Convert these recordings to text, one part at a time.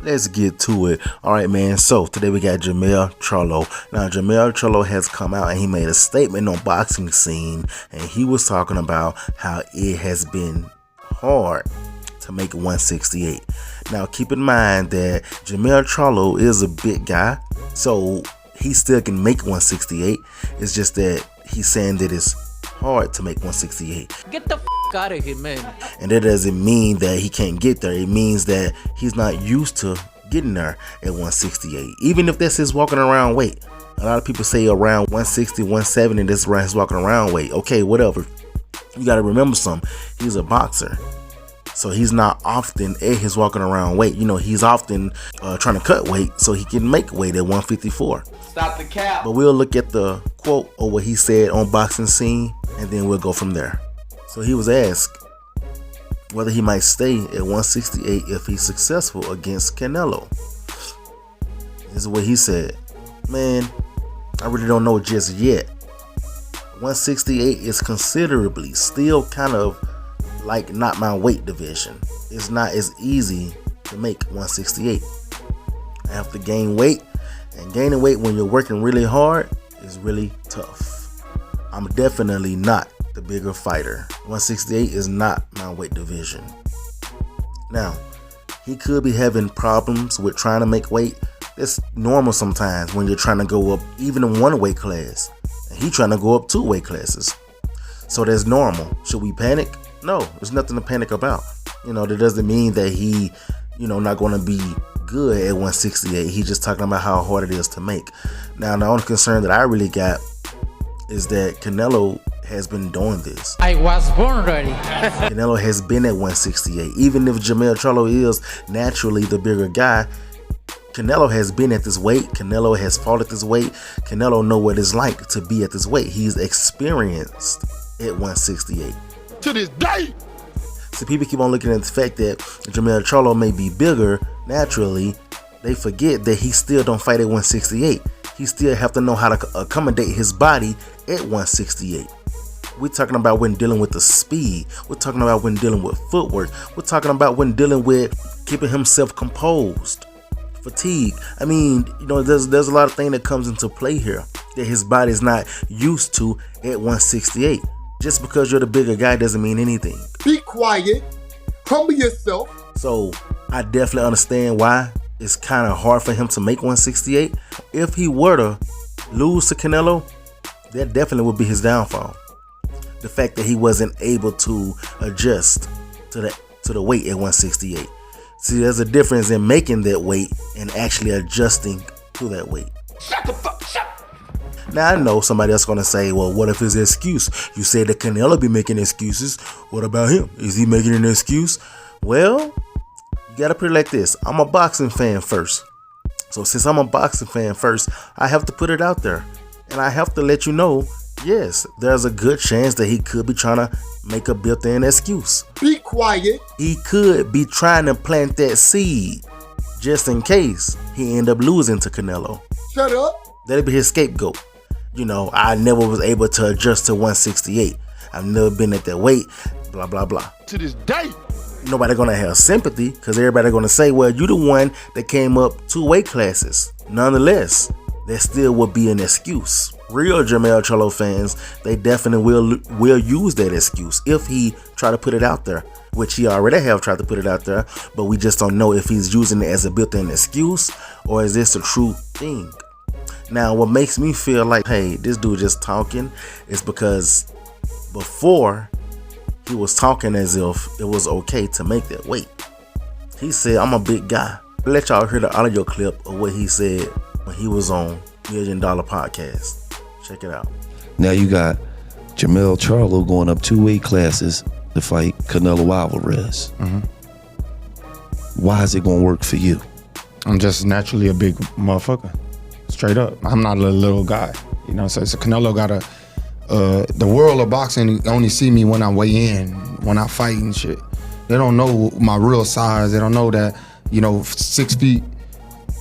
let's get to it. All right, man. So today we got Jermell Charlo. Now, Jermell Charlo has come out and he made a statement on boxing scene, and he was talking about how it has been hard to make 168. Now, keep in mind that Jermell Charlo is a big guy, so he still can make 168. It's just that he's saying that it's hard to make 168. Get the f out of here, man. And that doesn't mean that he can't get there. It means that he's not used to getting there at 168. Even if that's his walking around weight. A lot of people say around 160, 170, that's around his walking around weight. Okay, whatever. You got to remember something. He's a boxer. So he's not often at his walking around weight. You know, he's often trying to cut weight so he can make weight at 154. Stop the cap. But we'll look at the quote or what he said on boxing scene, and then we'll go from there. So he was asked whether he might stay at 168 if he's successful against Canelo. This is what he said. Man, I really don't know just yet. 168 is considerably still kind of like not my weight division. It's not as easy to make 168. I have to gain weight, and gaining weight when you're working really hard is really tough. I'm definitely not the bigger fighter. 168 is not my weight division. Now, he could be having problems with trying to make weight. It's normal sometimes when you're trying to go up even in one weight class, and he's trying to go up 2 weight classes. So that's normal. Should we panic? No, there's nothing to panic about. You know, that doesn't mean that he, not going to be good at 168. He's just talking about how hard it is to make. Now, the only concern that I really got is that Canelo has been doing this. I was born ready. Canelo has been at 168. Even if Jermell Charlo is naturally the bigger guy, Canelo has been at this weight. Canelo has fought at this weight. Canelo know what it's like to be at this weight. He's experienced at 168. To this day. So people keep on looking at the fact that Jermell Charlo may be bigger naturally. They forget that he still don't fight at 168. He still have to know how to accommodate his body at 168. We're talking about when dealing with the speed. We're talking about when dealing with footwork. We're talking about when dealing with keeping himself composed. Fatigue. I mean, there's a lot of things that comes into play here that his body's not used to at 168. Just because you're the bigger guy doesn't mean anything. Be quiet. Humble yourself. So I definitely understand why it's kind of hard for him to make 168. If he were to lose to Canelo, that definitely would be his downfall. The fact that he wasn't able to adjust to the weight at 168. See, there's a difference in making that weight and actually adjusting to that weight. Shut the fuck up. Now, I know somebody else going to say, well, what if his excuse? You say that Canelo be making excuses. What about him? Is he making an excuse? Well, you got to put it like this. I'm a boxing fan first. So since I'm a boxing fan first, I have to put it out there. And I have to let you know, yes, there's a good chance that he could be trying to make a built-in excuse. Be quiet. He could be trying to plant that seed just in case he end up losing to Canelo. Shut up. That'd be his scapegoat. I never was able to adjust to 168. I've never been at that weight, blah, blah, blah. To this day. Nobody gonna have sympathy because everybody gonna say, well, you the one that came up 2 weight classes. Nonetheless, there still would be an excuse. Real Jermell Charlo fans, they definitely will use that excuse if he try to put it out there, which he already have tried to put it out there, but we just don't know if he's using it as a built-in excuse or is this a true thing. Now, what makes me feel like, hey, this dude just talking is because before he was talking as if it was okay to make that weight. He said, I'm a big guy. I'll let y'all hear the audio clip of what he said when he was on $1 Million Podcast. Check it out. Now you got Jermell Charlo going up 2 weight classes to fight Canelo Alvarez. Why is it going to work for you? I'm just naturally a big motherfucker. Straight up. I'm not a little guy. So Canelo got the world of boxing only see me when I weigh in, when I fight and shit. They don't know my real size. They don't know that, 6 feet,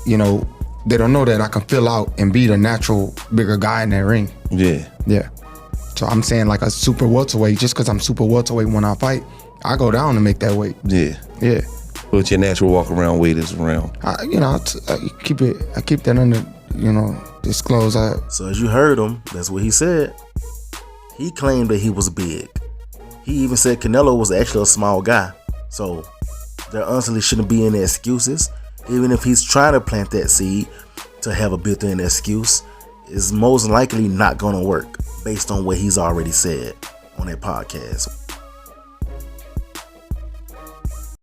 they don't know that I can fill out and be the natural bigger guy in that ring. Yeah. Yeah. So I'm saying like a super welterweight, just because I'm super welterweight when I fight, I go down to make that weight. Yeah. Yeah. What your natural walk around weight is around? I keep that under, disclosed. So as you heard him, that's what he said. He claimed that he was big. He even said Canelo was actually a small guy. So there honestly shouldn't be any excuses. Even if he's trying to plant that seed to have a built-in excuse, it's most likely not going to work based on what he's already said on that podcast.